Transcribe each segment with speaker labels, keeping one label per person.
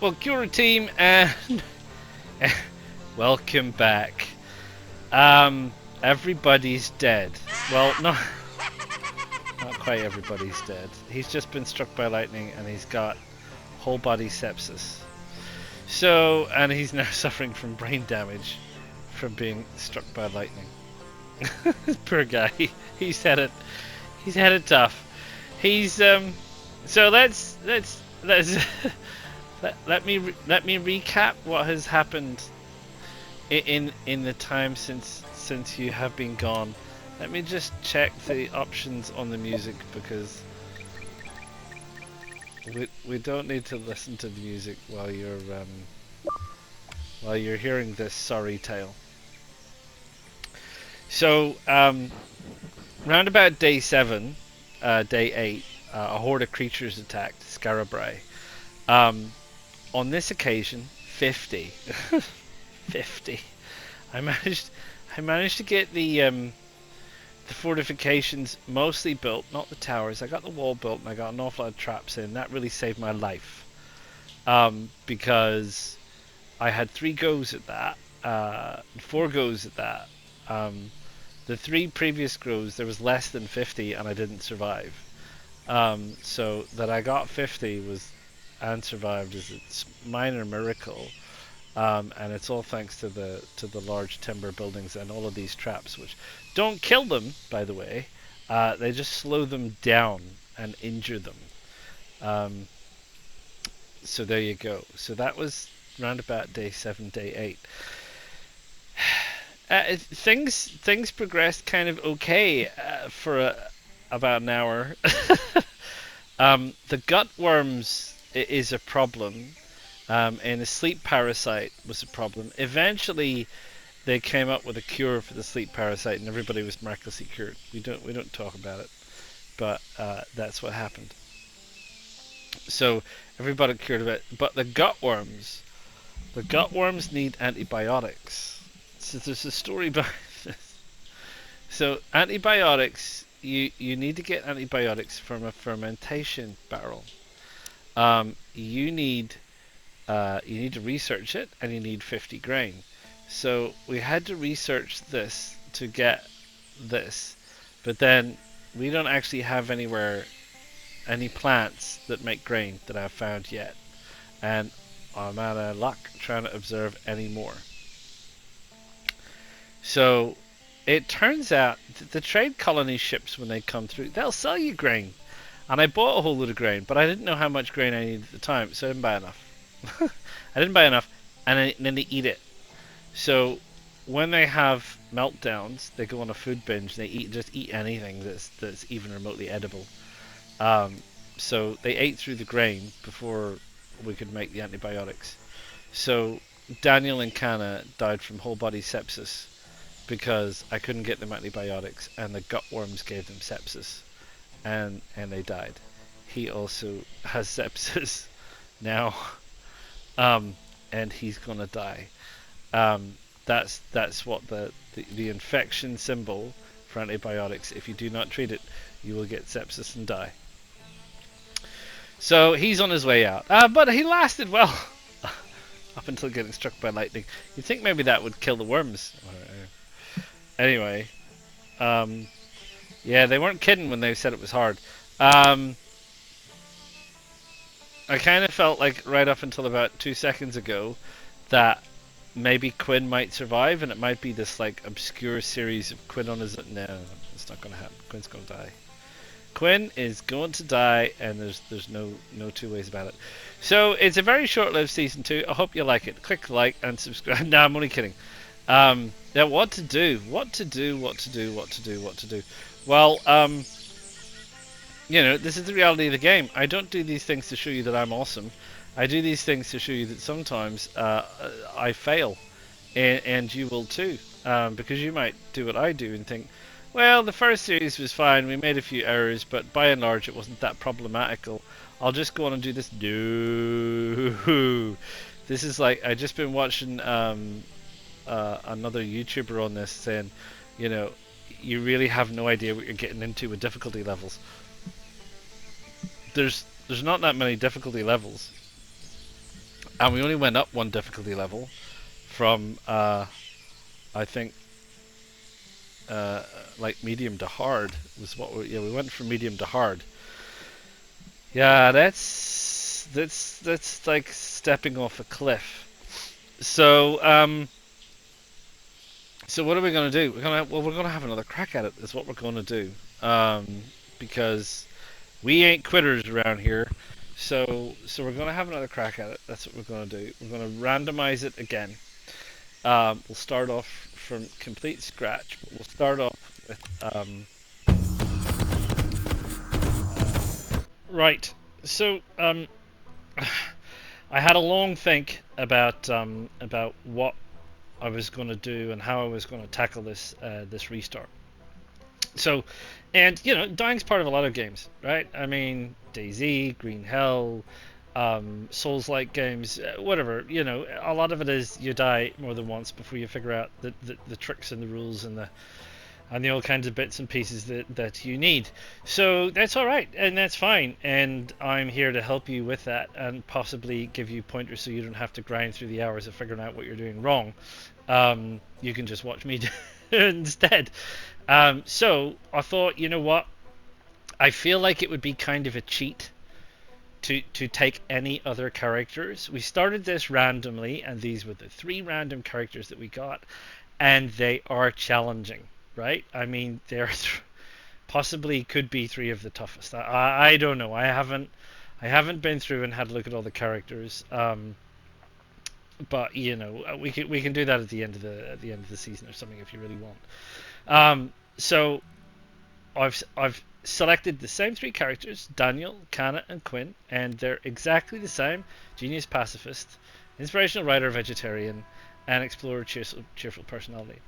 Speaker 1: Well, Cura team, and welcome back. Everybody's dead. Well, not quite everybody's dead. He's just been struck by lightning and he's got whole body sepsis. So, and he's now suffering from brain damage from being struck by lightning. Poor guy. He's had it. He's had it tough. He's So let's let me recap what has happened in the time since you have been gone. Let me just check the options on the music, because we don't need to listen to the music while you're hearing this sorry tale. So round about day 7, day 8, a horde of creatures attacked Scarabrae. On this occasion, 50. 50. I managed to get the fortifications mostly built, not the towers. I got the wall built and I got an awful lot of traps in. That really saved my life. Because I had 3 goes at that, 4 goes at that. The 3 previous goes, there was less than 50 and I didn't survive. So that I got 50 and survived is a minor miracle. And it's all thanks to the large timber buildings and all of these traps, which don't kill them, by the way. They just slow them down and injure them. So there you go. So that was round about day 7, day 8. Things progressed kind of okay for about an hour. The gut worms is a problem. And the sleep parasite was a problem. Eventually, they came up with a cure for the sleep parasite, and everybody was miraculously cured. We don't talk about it, but that's what happened. So everybody cured of it. But the gut worms need antibiotics. So there's a story behind this. So antibiotics, you need to get antibiotics from a fermentation barrel. You need to research it, and you need 50 grain. So we had to research this to get this, but then we don't actually have any plants that make grain that I've found yet, and I'm out of luck trying to observe any more. So it turns out that the trade colony ships, when they come through, they'll sell you grain, and I bought a whole load of grain, but I didn't know how much grain I needed at the time, so I didn't buy enough. I didn't buy enough, and then they eat it. So when they have meltdowns, they go on a food binge. They just eat anything that's even remotely edible. So they ate through the grain before we could make the antibiotics. So Daniel and Kana died from whole body sepsis because I couldn't get them antibiotics, and the gut worms gave them sepsis, and they died. He also has sepsis now. And he's gonna die. That's what the infection symbol for antibiotics. If you do not treat it, you will get sepsis and die. So he's on his way out. But he lasted well up until getting struck by lightning. You'd think maybe that would kill the worms. Anyway, yeah, they weren't kidding when they said it was hard. I kind of felt like right up until about 2 seconds ago that maybe Quinn might survive, and it might be this like obscure series of Quinn on his... No, it's not going to happen. Quinn's going to die. Quinn is going to die, and there's no two ways about it. So it's a very short-lived season 2. I hope you like it. Click like and subscribe. No, I'm only kidding. Yeah, what to do? Well, you know, this is the reality of the game. I don't do these things to show you that I'm awesome. I do these things to show you that sometimes I fail, and you will too, because you might do what I do and think, well, the first series was fine, we made a few errors, but by and large it wasn't that problematical. I'll just go on and do this. No. This is like, I just been watching another YouTuber on this saying, you know, you really have no idea what you're getting into with difficulty levels. There's not that many difficulty levels. and we only went up one difficulty level from I think uh, like medium to hard was what yeah, we went from medium to hard. Yeah, that's like stepping off a cliff. So so what are we gonna do? We're gonna have another crack at it. Is what we're gonna do. Because we ain't quitters around here. So we're gonna have another crack at it. That's what we're gonna do. We're gonna randomize it again. We'll start off from complete scratch. But we'll start off with right. So I had a long think about what I was going to do and how I was going to tackle this restart. So, and you know, dying's part of a lot of games, right? I mean, DayZ, Green Hell, Souls-like games, whatever. You know, a lot of it is you die more than once before you figure out the tricks and the rules and the all kinds of bits and pieces that you need. So that's all right, and that's fine. And I'm here to help you with that and possibly give you pointers so you don't have to grind through the hours of figuring out what you're doing wrong. You can just watch me instead. So I thought, you know what? I feel like it would be kind of a cheat to take any other characters. We started this randomly, and these were the 3 random characters that we got, and they are challenging, right? I mean, they're possibly could be 3 of the toughest. I don't know. I haven't been through and had a look at all the characters. But you know, we can do that at the end of the season or something if you really want. So I've selected the same 3 characters: Daniel, Kana, and Quinn, and they're exactly the same: genius pacifist, inspirational writer vegetarian, and explorer cheerful personality.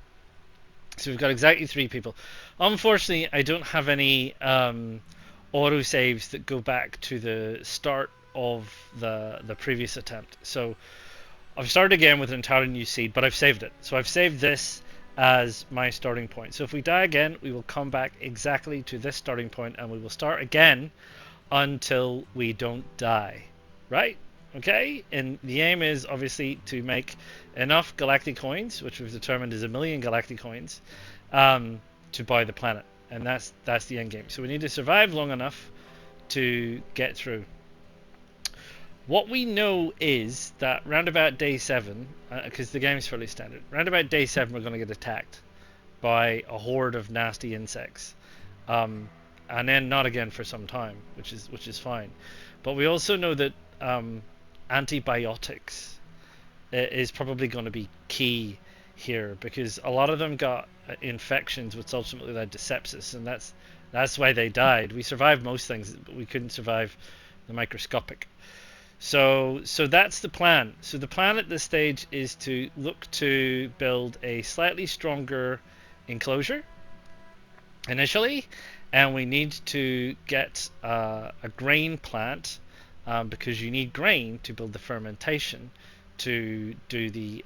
Speaker 1: So we've got exactly 3 people. Unfortunately, I don't have any auto saves that go back to the start of the previous attempt. So I've started again with an entirely new seed, but I've saved it. So I've saved this as my starting point. So if we die again, we will come back exactly to this starting point, and we will start again until we don't die. Right? Okay? And the aim is obviously to make enough galactic coins, which we've determined is 1,000,000 galactic coins, to buy the planet. And that's the end game. So we need to survive long enough to get through. What we know is that round about day 7, because the game is fairly standard, round about day 7 we're going to get attacked by a horde of nasty insects, and then not again for some time, which is fine. But we also know that antibiotics is probably going to be key here, because a lot of them got infections which ultimately led to sepsis, and that's why they died. We survived most things, but we couldn't survive the microscopic. So that's the plan. So the plan at this stage is to look to build a slightly stronger enclosure initially, and we need to get a grain plant, because you need grain to build the fermentation to do the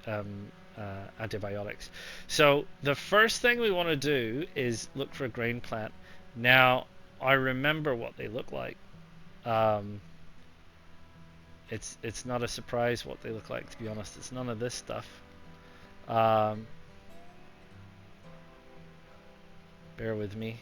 Speaker 1: antibiotics. So the first thing we want to do is look for a grain plant. Now I remember what they look like. It's not a surprise what they look like, to be honest. It's none of this stuff. Bear with me.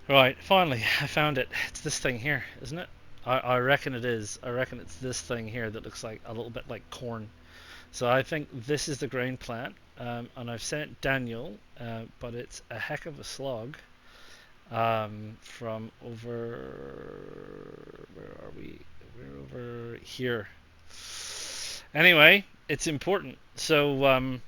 Speaker 1: Right, finally I found it. It's this thing here, isn't it? I reckon it is. I reckon it's this thing here that looks like a little bit like corn. So I think this is the grain plant, and I've sent Daniel, but it's a heck of a slog. From over, where are we? We're over here. Anyway, it's important. So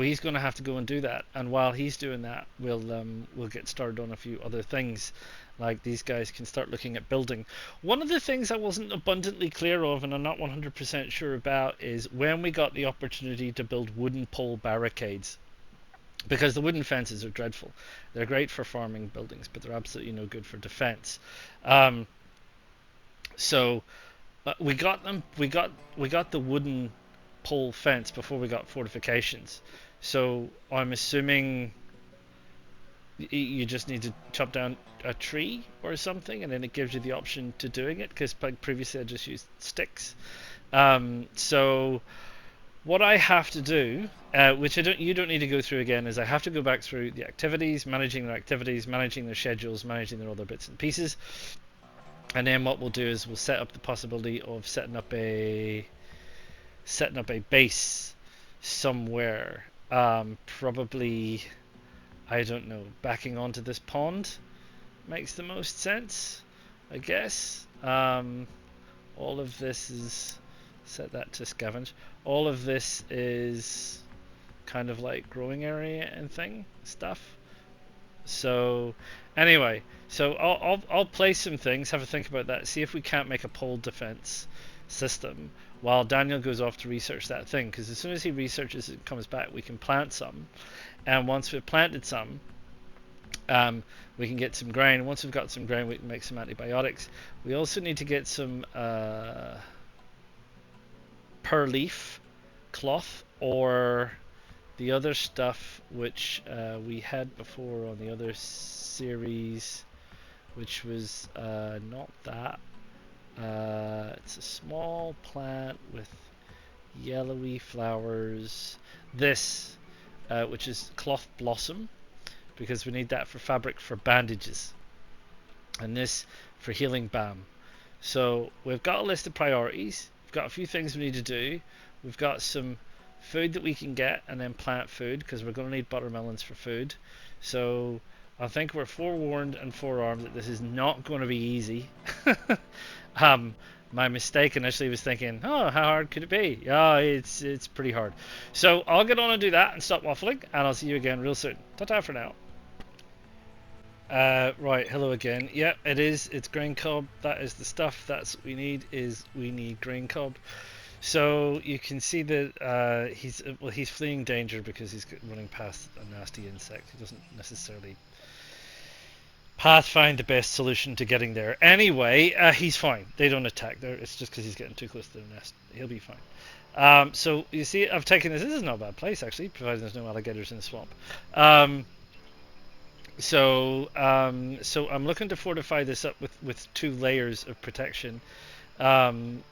Speaker 1: he's going to have to go and do that, and while he's doing that, we'll get started on a few other things. Like these guys can start looking at building. One of the things I wasn't abundantly clear of, and I'm not 100% sure about, is when we got the opportunity to build wooden pole barricades. Because the wooden fences are dreadful. They're great for farming buildings, but they're absolutely no good for defense. So we got them. We got the wooden pole fence before we got fortifications. So I'm assuming You just need to chop down a tree or something, and then it gives you the option to doing it, because like previously I just used sticks. So what I have to do, which you don't need to go through again, is I have to go back through the activities, managing their schedules, managing their other bits and pieces, and then what we'll do is we'll set up the possibility of setting up a base somewhere. Probably, I don't know, backing onto this pond makes the most sense, I guess. All of this is, set that to scavenge. All of this is kind of like growing area and stuff. So anyway, so I'll place some things, have a think about that, see if we can't make a pole defense system while Daniel goes off to research that thing, because as soon as he researches it and comes back, we can plant some, and once we've planted some, we can get some grain. Once we've got some grain, we can make some antibiotics. We also need to get some per leaf cloth, or the other stuff which we had before on the other series, which was not that. It's a small plant with yellowy flowers. This, which is cloth blossom, because we need that for fabric for bandages, and this for healing balm. So we've got a list of priorities. We've got a few things we need to do. We've got some food that we can get, and then plant food, because we're going to need buttermelons for food. So I think we're forewarned and forearmed that this is not going to be easy. My mistake initially was thinking, oh, how hard could it be? Yeah, it's pretty hard. So I'll get on and do that and stop waffling, and I'll see you again real soon. Ta-ta for now. Right, hello again. Yeah, it is. It's grain cob. That is the stuff. That's what we need. We need grain cob. So you can see that he's fleeing danger because he's running past a nasty insect. He doesn't necessarily pathfind the best solution to getting there. Anyway, he's fine. They don't attack there. It's just because he's getting too close to their nest. He'll be fine. So you see, I've taken this. This is not a bad place actually, provided there's no alligators in the swamp. So I'm looking to fortify this up with 2 layers of protection,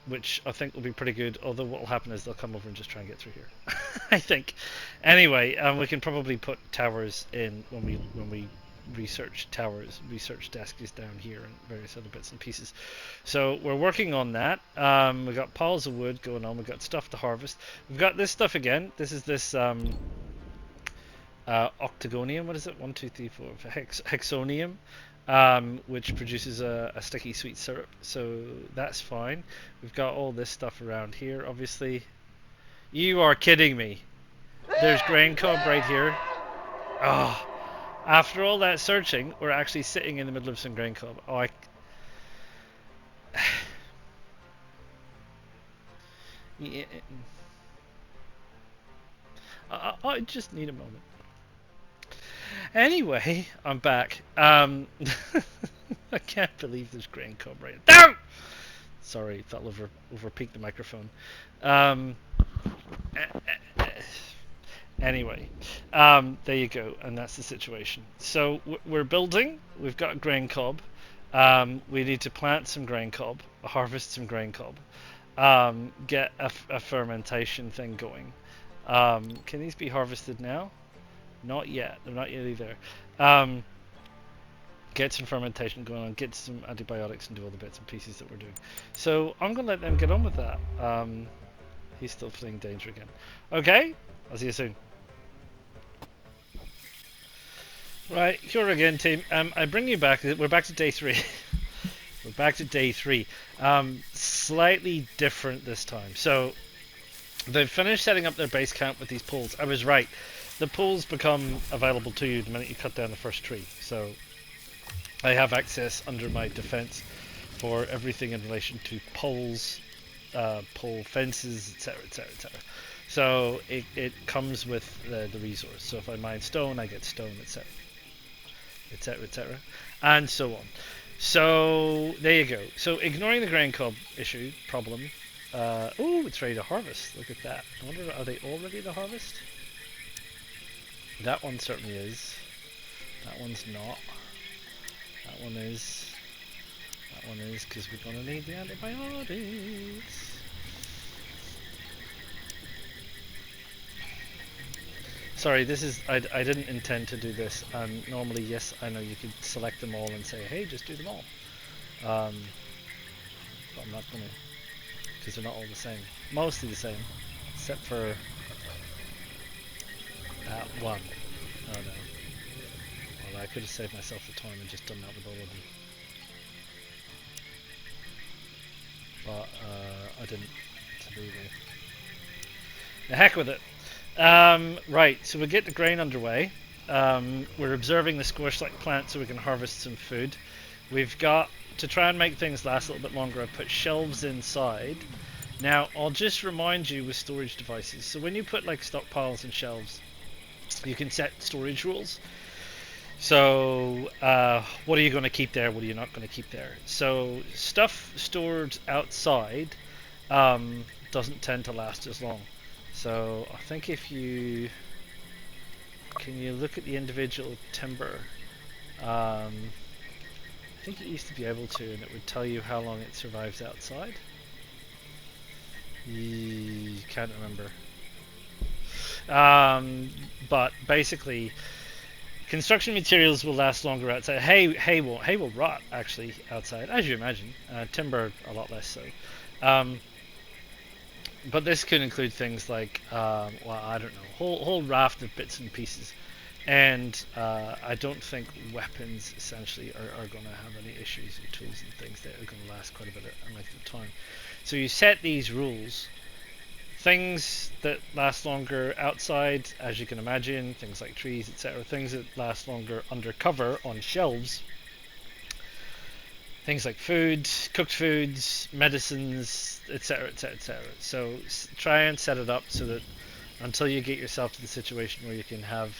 Speaker 1: which I think will be pretty good. Although what will happen is they'll come over and just try and get through here. I think. Anyway, we can probably put towers in when we research towers. Research desk is down here and various other bits and pieces. So we're working on that. We've got piles of wood going on. We've got stuff to harvest. We've got this stuff again. This is this octagonium. What is it? 1, 2, 3, 4. Hexonium, which produces a sticky sweet syrup. So that's fine. We've got all this stuff around here. Obviously, you are kidding me. There's grain cob right here. Oh, after all that searching, we're actually sitting in the middle of some grain cob. Oh, yeah. I just need a moment. Anyway, I'm back. I can't believe there's grain cob right now. Sorry, fell over peaked the microphone. Anyway, there you go, and that's the situation. So we're building. We've got grain cob. We need to plant some grain cob, harvest some grain cob, get a fermentation thing going. Can these be harvested now? Not yet. They're not yet either. Get some fermentation going on, get some antibiotics, and do all the bits and pieces that we're doing. So I'm going to let them get on with that. He's still fleeing danger again. Okay, I'll see you soon. Right, here again, team. I bring you back. We're back to day 3. We're back to day 3. Slightly different this time. So they've finished setting up their base camp with these poles. I was right. The poles become available to you the minute you cut down the first tree. So I have access under my defense for everything in relation to poles, pole fences, etc, etc, etc. So it comes with the resource. So if I mine stone, I get stone, etc, etc, etc, and so on. So there you go. So ignoring the grain cob problem. Oh, it's ready to harvest. Look at that. I wonder, are they all ready to harvest? That one certainly is. That one's not. That one is. That one is, because we're going to need the antibiotics. Sorry, this is, I didn't intend to do this. Normally, yes, I know you could select them all and say, hey, just do them all. But I'm not going to, because they're not all the same. Mostly the same, except for that one. Oh no. Well, I could have saved myself the time and just done that with all of them. But I didn't. So there you go. The heck with it. Right, so we get the grain underway. We're observing the squash-like plant so we can harvest some food. We've got, to try and make things last a little bit longer, I've put shelves inside. Now, I'll just remind you with storage devices. So when you put like stockpiles and shelves, you can set storage rules. So what are you going to keep there? What are you not going to keep there? So stuff stored outside doesn't tend to last as long. So I think if you can you look at the individual timber, I think it used to be able to, and it would tell you how long it survives outside. Can't remember. But basically, construction materials will last longer outside. Hay will rot actually outside, as you imagine. Timber a lot less so. But this could include things like, well, I don't know, whole raft of bits and pieces. And I don't think weapons essentially are going to have any issues with tools and things that are going to last quite a bit of length of time. So you set these rules. Things that last longer outside, as you can imagine, things like trees, etc. Things that last longer under cover on shelves. Things like food, cooked foods, medicines, etc., etc., etc. So try and set it up so that until you get yourself to the situation where you can have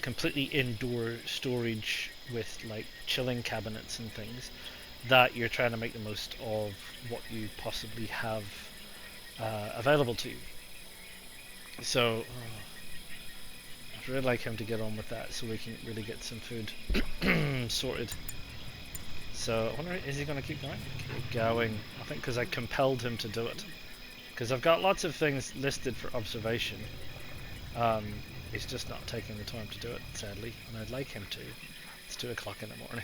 Speaker 1: completely indoor storage with like chilling cabinets and things, that you're trying to make the most of what you possibly have available to you. So I'd really like him to get on with that so we can really get some food sorted. So I wonder, is he going to keep going? Keep going. I think because I compelled him to do it. Because I've got lots of things listed for observation. He's just not taking the time to do it, sadly. And I'd like him to. It's 2 o'clock in the morning.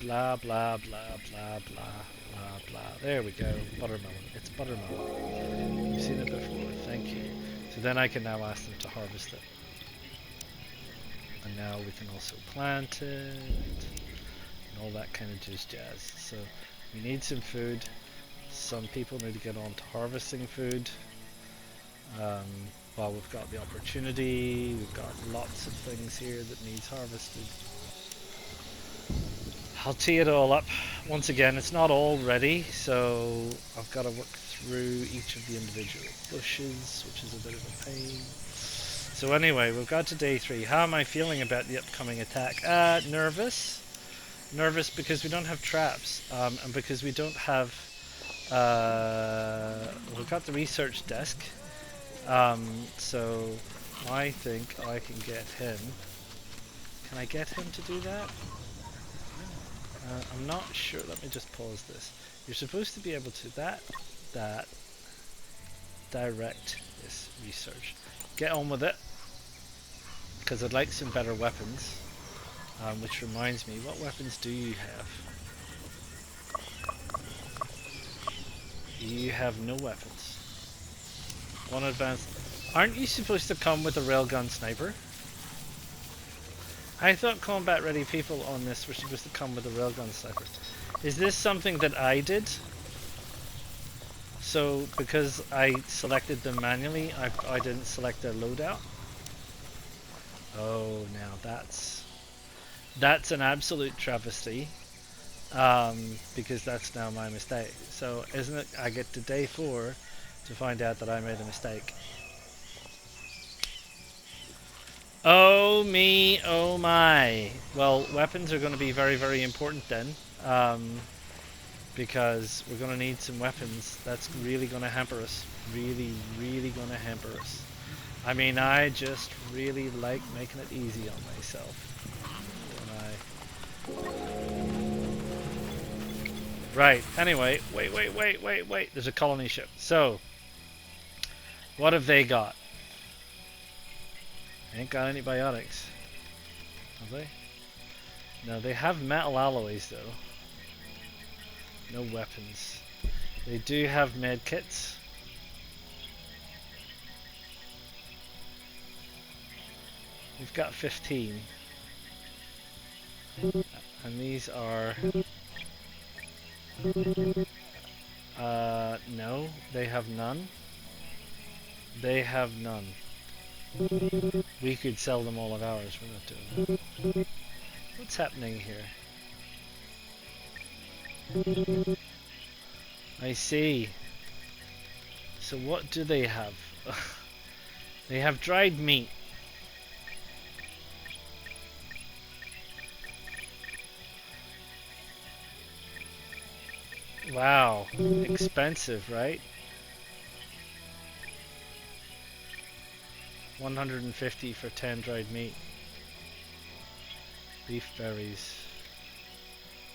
Speaker 1: Blah, blah, blah, blah, blah, blah, blah. There we go. Buttermelon. It's buttermelon. You've seen it before. Thank you. So then I can now ask them to harvest it. And now we can also plant it and all that kind of just jazz. So we need some food. Some people need to get on to harvesting food. Well, we've got the opportunity. We've got lots of things here that needs harvested. I'll tee it all up. Once again, it's not all ready, so I've got to work through each of the individual bushes, which is a bit of a pain. So anyway, we've got to day 3. How am I feeling about the upcoming attack? Nervous. Nervous because we don't have traps, and because we don't have... we've got the research desk, so I think I can get him. Can I get him to do that? I'm not sure. Let me just pause this. You're supposed to be able to direct this research. Get on with it, because I'd like some better weapons. Which reminds me, what weapons do you have? You have no weapons. One advanced. Aren't you supposed to come with a railgun sniper? I thought combat ready people on this were supposed to come with a railgun sniper. Is this something that I did? So because I selected them manually, I didn't select their loadout? Oh, now that's an absolute travesty. Because that's now my mistake. So isn't it, I get to day 4 to find out that I made a mistake. Oh me, oh my. Well, weapons are going to be very, very important then. Because we're going to need some weapons. That's really going to hamper us. Really, really going to hamper us. I mean, I just really like making it easy on myself. Don't I? Right, anyway, wait. There's a colony ship. So, what have they got? Ain't got any biotics. Have they? No, they have metal alloys though. No weapons. They do have medkits. We've got 15. And these are... no, they have none. They have none. We could sell them all of ours, we're not doing that. What's happening here? I see. So what do they have? They have dried meat. Wow, expensive, right? 150 for 10 dried meat. Leaf berries,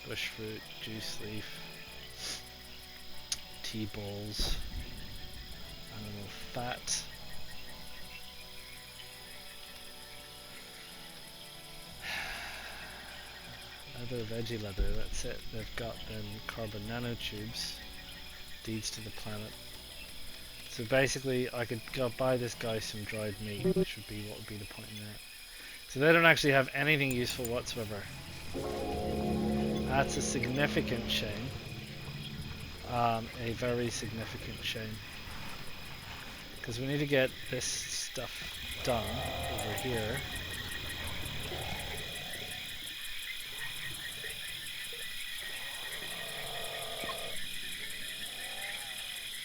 Speaker 1: bush fruit, juice leaf, tea balls, animal fat. Leather, veggie leather, that's it. They've got then carbon nanotubes, deeds to the planet. So basically I could go buy this guy some dried meat, which would be what would be the point in that. So they don't actually have anything useful whatsoever. That's a significant shame. A very significant shame. Because we need to get this stuff done over here.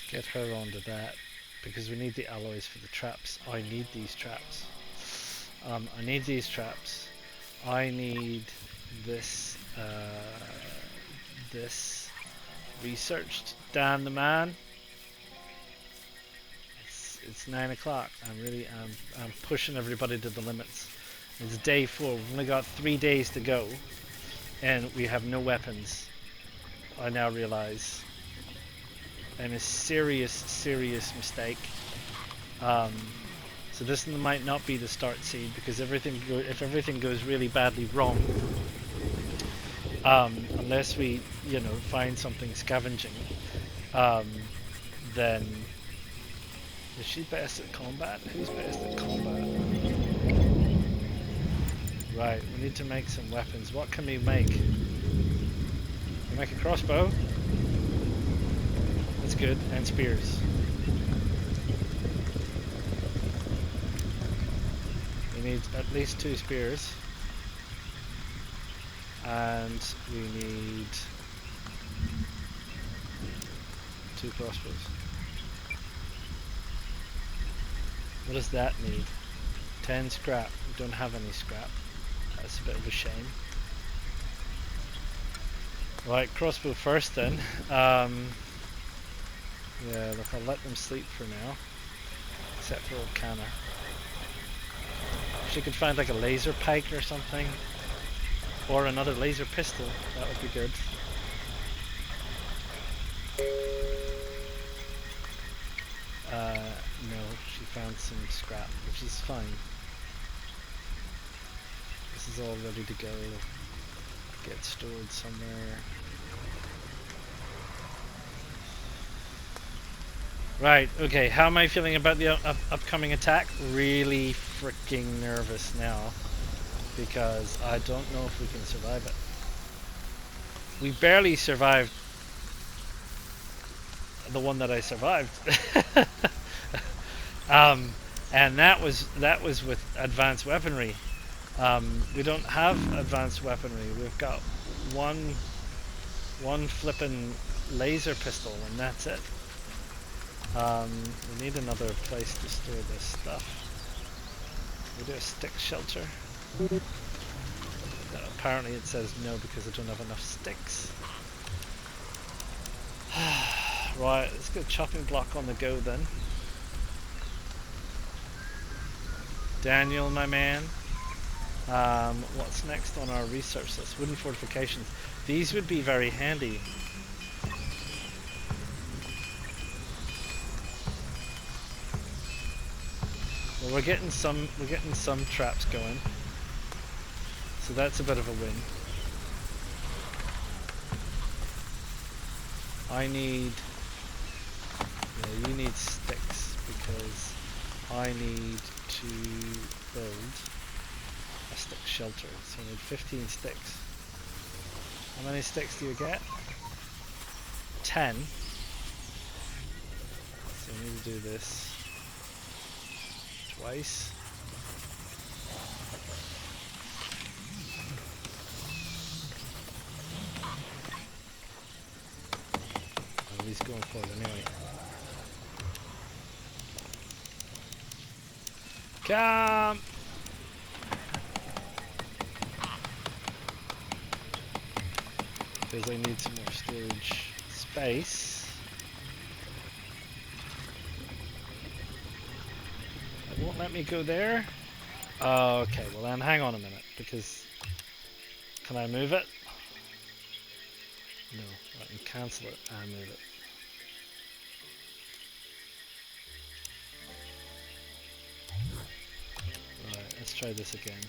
Speaker 1: Get her onto that, because we need the alloys for the traps. I need these traps. I need these traps. I need this this researched. Dan the man. It's 9 o'clock. I'm pushing everybody to the limits. It's day 4. We've only got 3 days to go, and we have no weapons. I now realize. And a serious mistake. So this might not be the start seed, because if everything goes really badly wrong, unless we, find something scavenging, then is she best at combat? Who's best at combat? Right, we need to make some weapons. What can we make? Can we make a crossbow? That's good, and spears. We need at least 2 spears, and we need 2 crossbows. What does that need? 10 scrap. We don't have any scrap. That's a bit of a shame. Right, crossbow first then. Yeah, look, I'll let them sleep for now. Except for old Canna. If she could find like a laser pike or something. Or another laser pistol, that would be good. No, she found some scrap, which is fine. This is all ready to go. Get stored somewhere. Right, okay, how am I feeling about the upcoming attack? Really freaking nervous now, because I don't know if we can survive it. We barely survived the one that I survived. And that was with advanced weaponry. We don't have advanced weaponry. We've got one flippin' laser pistol, and that's it. We need another place to store this stuff. We do a stick shelter. Apparently it says no because I don't have enough sticks. Right, let's get a chopping block on the go then. Daniel, my man. What's next on our research list? Wooden fortifications. These would be very handy. Well, we're getting some traps going, so that's a bit of a win. I need, yeah, you need sticks because I need to build a stick shelter. So I need 15 sticks. How many sticks do you get? 10. So I need to do this twice. Oh, he's going for it anyway. Come! Because I need some more storage space. It won't let me go there. Oh, okay, well then hang on a minute, because can I move it? No, I can cancel it and move it. Right, let's try this again.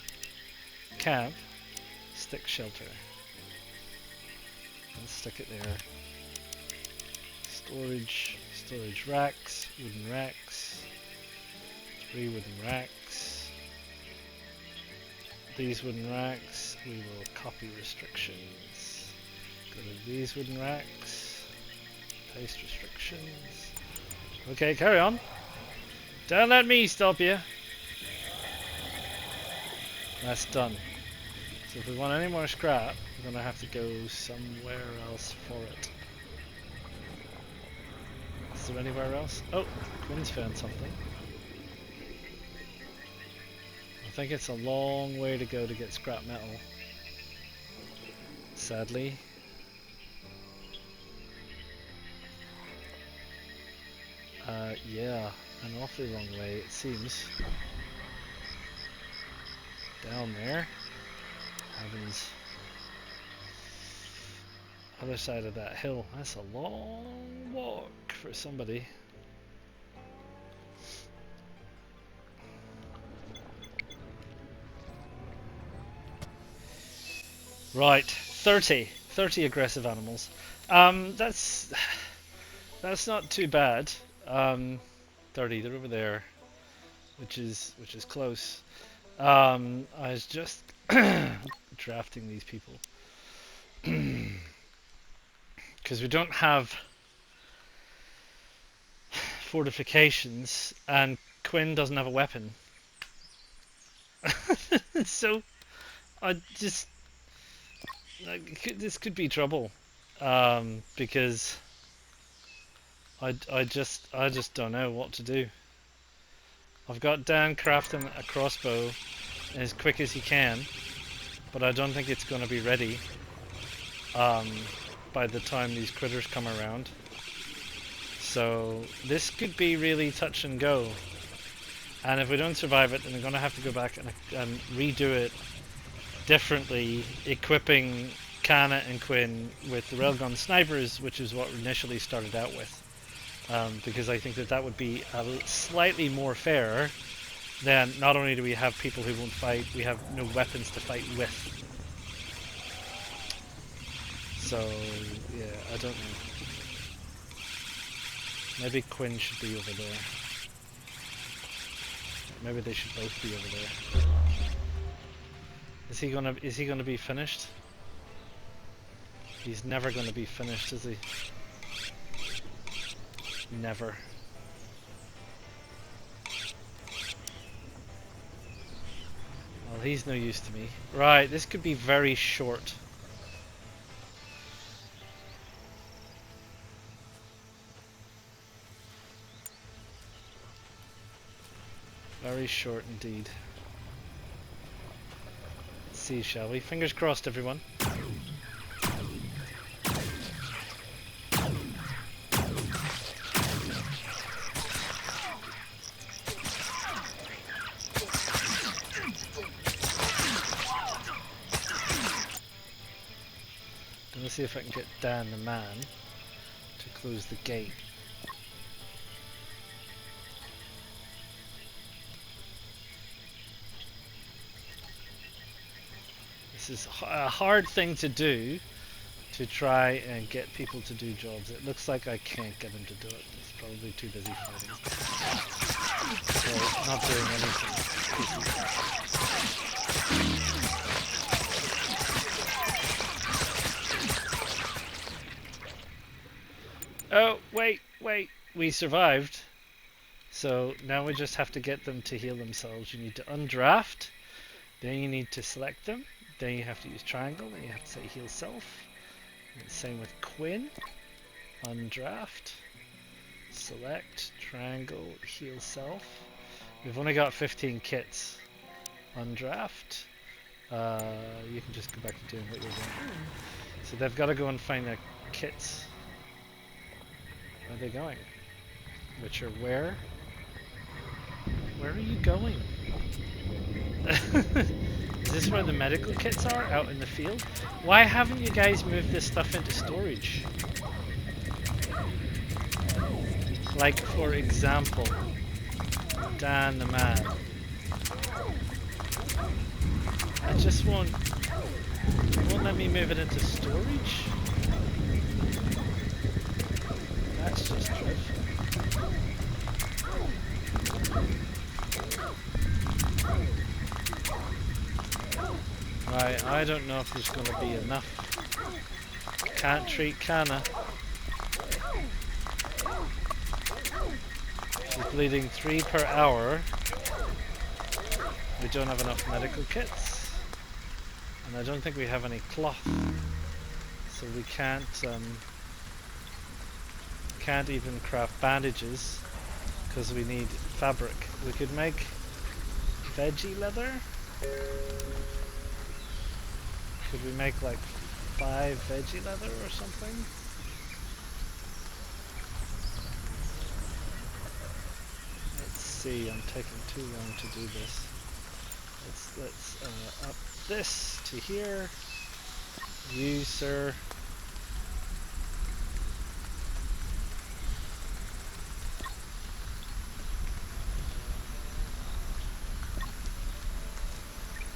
Speaker 1: Camp, stick shelter. Let's stick it there. Storage racks, wooden racks, 3 wooden racks. These wooden racks, we will copy restrictions. Go to these wooden racks, paste restrictions. Okay, carry on. Don't let me stop you. That's done. So if we want any more scrap, we're gonna have to go somewhere else for it. Is there anywhere else? Oh, Quinn's found something. I think it's a long way to go to get scrap metal. Sadly. Yeah, an awfully long way it seems. Down there. Heavens. Other side of that hill. That's a long walk for somebody. Right, 30 aggressive animals. That's not too bad. 30, they're over there, which is close. I was just drafting these people because we don't have fortifications and Quinn doesn't have a weapon. So I just this could be trouble because I just don't know what to do. I've got Dan crafting a crossbow as quick as he can, but I don't think it's going to be ready by the time these critters come around. So this could be really touch and go, and if we don't survive it, then we're going to have to go back and redo it differently, equipping Kana and Quinn with the railgun snipers, which is what we initially started out with. Because I think that would be slightly more fair than not only do we have people who won't fight, we have no weapons to fight with. So, yeah, I don't know. Maybe Quinn should be over there. Maybe they should both be over there. Is he gonna be finished? He's never gonna be finished, is he? Never. Well, he's no use to me. Right, this could be very short. Very short indeed. Let's see, shall we? Fingers crossed, everyone. see if I can get Dan the man to close the gate. This is a hard thing to do, to try and get people to do jobs. It looks like I can't get him to do it. He's probably too busy fighting. So, not doing anything. Oh, wait, we survived. So now we just have to get them to heal themselves. You need to undraft, then you need to select them, then you have to use triangle, then you have to say heal self. And same with Quinn. Undraft, select, triangle, heal self. We've only got 15 kits. Undraft. You can just go back to doing what you're doing. So they've got to go and find their kits. Where are they going? Which are where? Where are you going? Is this where the medical kits are? Out in the field? Why haven't you guys moved this stuff into storage? Like, for example, Dan the man. I just won't let me move it into storage? That's just dreadful. Right, I don't know if there's going to be enough. Can't treat Canna. She's bleeding 3 per hour. We don't have enough medical kits. And I don't think we have any cloth. So we can't even craft bandages because we need fabric. We could make veggie leather. Could we make like 5 veggie leather or something? Let's see, I'm taking too long to do this. Let's up this to here. You, sir.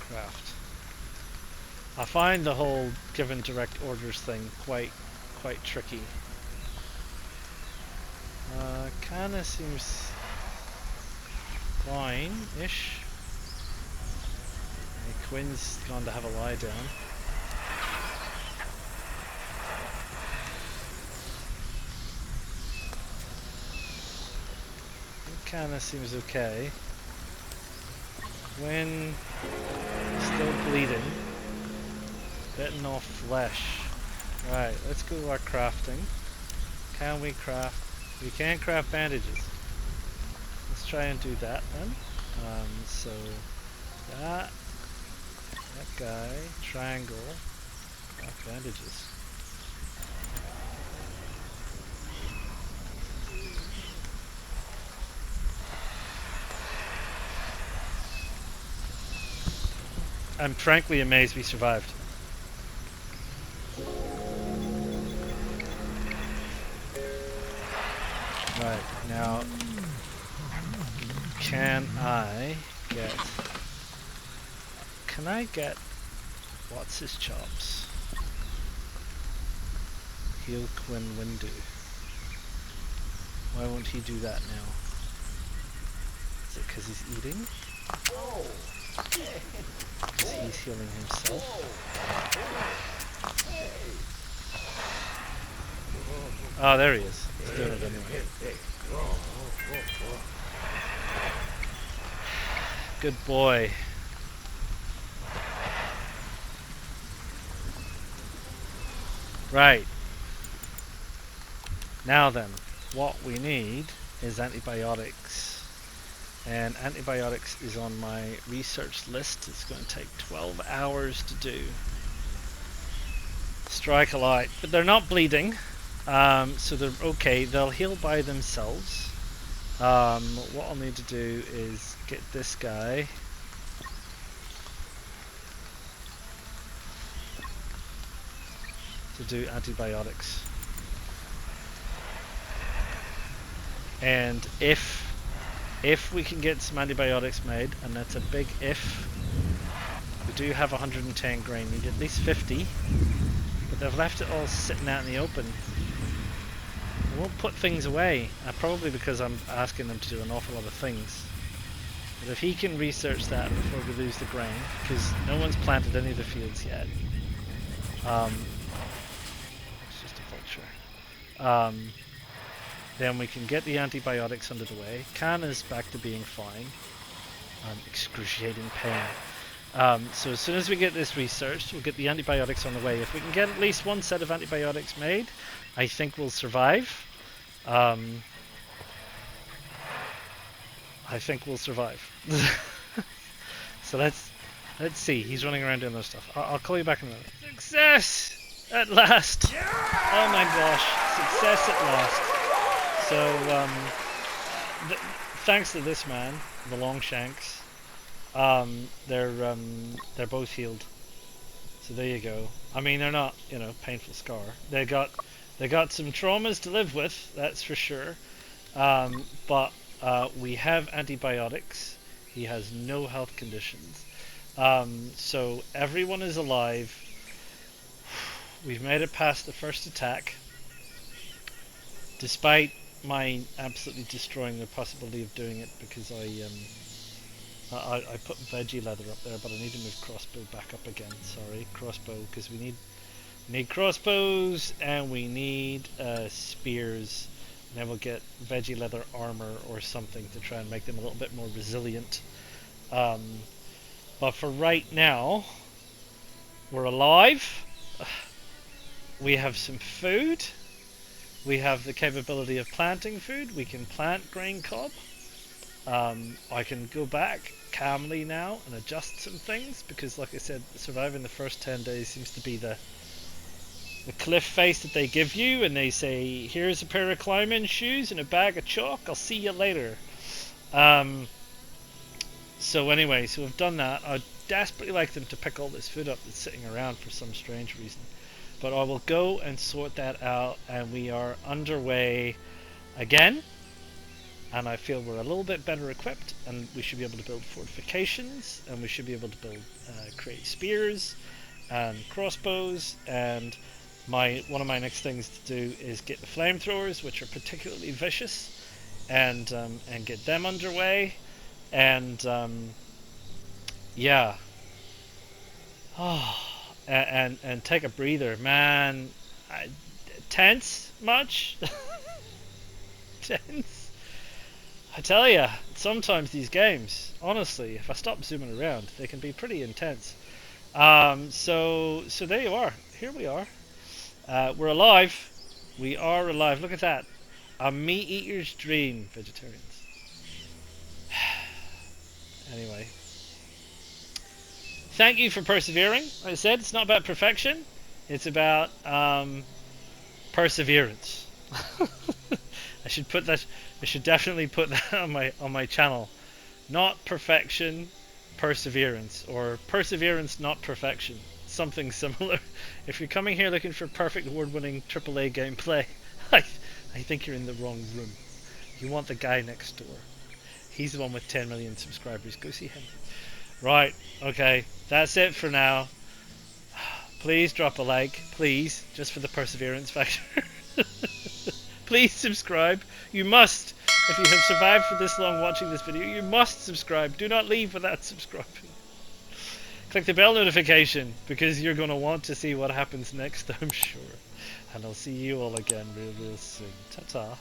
Speaker 1: Craft. I find the whole given direct orders thing quite tricky. Kinda seems fine-ish. Quinn's gone to have a lie down. It kinda seems okay. Quinn still bleeding. Bitten off flesh. Right, let's go to our crafting. Can we craft? We can craft bandages. Let's try and do that then. So that guy, triangle, craft bandages. I'm frankly amazed we survived. Right, now, can I get, what's his chops? Heal Quinn Windu. Why won't he do that now? Is it because he's eating? Because he's healing himself? Oh, there he is. He's doing it anyway. Good boy. Right. Now then, what we need is antibiotics. And antibiotics is on my research list. It's going to take 12 hours to do. Strike a light. But they're not bleeding. So they're okay. They'll heal by themselves. What I'll need to do is get this guy. to do antibiotics. And if we can get some antibiotics made, and that's a big if, we do have 110 grain, need at least 50, but they've left it all sitting out in the open. I won't put things away, probably because I'm asking them to do an awful lot of things. But if he can research that before we lose the grain, because no one's planted any of the fields yet. It's just a vulture. Then we can get the antibiotics under the way. Can is back to being fine. Excruciating pain. So as soon as we get this researched, we'll get the antibiotics on the way. If we can get at least one set of antibiotics made, I think we'll survive. I think we'll survive. So let's see. He's running around doing those stuff. I'll call you back in a minute. Success at last! Yeah! Oh my gosh, success at last. So thanks to this man, the Longshanks, they're both healed. So there you go. I mean, they're not, painful scar. They got some traumas to live with, that's for sure. But we have antibiotics. He has no health conditions. So everyone is alive. We've made it past the first attack, despite my absolutely destroying the possibility of doing it, because I put veggie leather up there, but I need to move crossbow back up again. Sorry, crossbow, because we need crossbows and we need spears, and then we'll get veggie leather armor or something to try and make them a little bit more resilient. But for right now, we're alive. We have some food. We have the capability of planting food. We can plant grain cob. I can go back calmly now and adjust some things, because like I said, surviving the first 10 days seems to be the cliff face that they give you, and they say, here's a pair of climbing shoes and a bag of chalk, I'll see you later. So anyway, so we've done that. I'd desperately like them to pick all this food up that's sitting around for some strange reason. But I will go and sort that out, and we are underway again. And I feel we're a little bit better equipped, and we should be able to build fortifications, and we should be able to build, create spears and crossbows. And one of my next things to do is get the flamethrowers, which are particularly vicious, and get them underway. And yeah. And take a breather, man. Tense much? Tense? I tell ya, sometimes these games, honestly, if I stop zooming around, they can be pretty intense. So there you are. Here we are. We're alive. We are alive. Look at that. A meat eater's dream, vegetarians. Anyway. Thank you for persevering. Like I said, it's not about perfection. It's about perseverance. I should definitely put that on my channel. Not perfection, perseverance, or perseverance, not perfection. Something similar. If you're coming here looking for perfect award-winning AAA gameplay, I think you're in the wrong room. You want the guy next door. He's the one with 10 million subscribers. Go see him. Right, okay, that's it for now. Please drop a like, please, just for the perseverance factor. Please subscribe. You must. If you have survived for this long watching this video, you must subscribe. Do not leave without subscribing. Click the bell notification, because you're going to want to see what happens next, I'm sure. And I'll see you all again real soon. Ta-ta.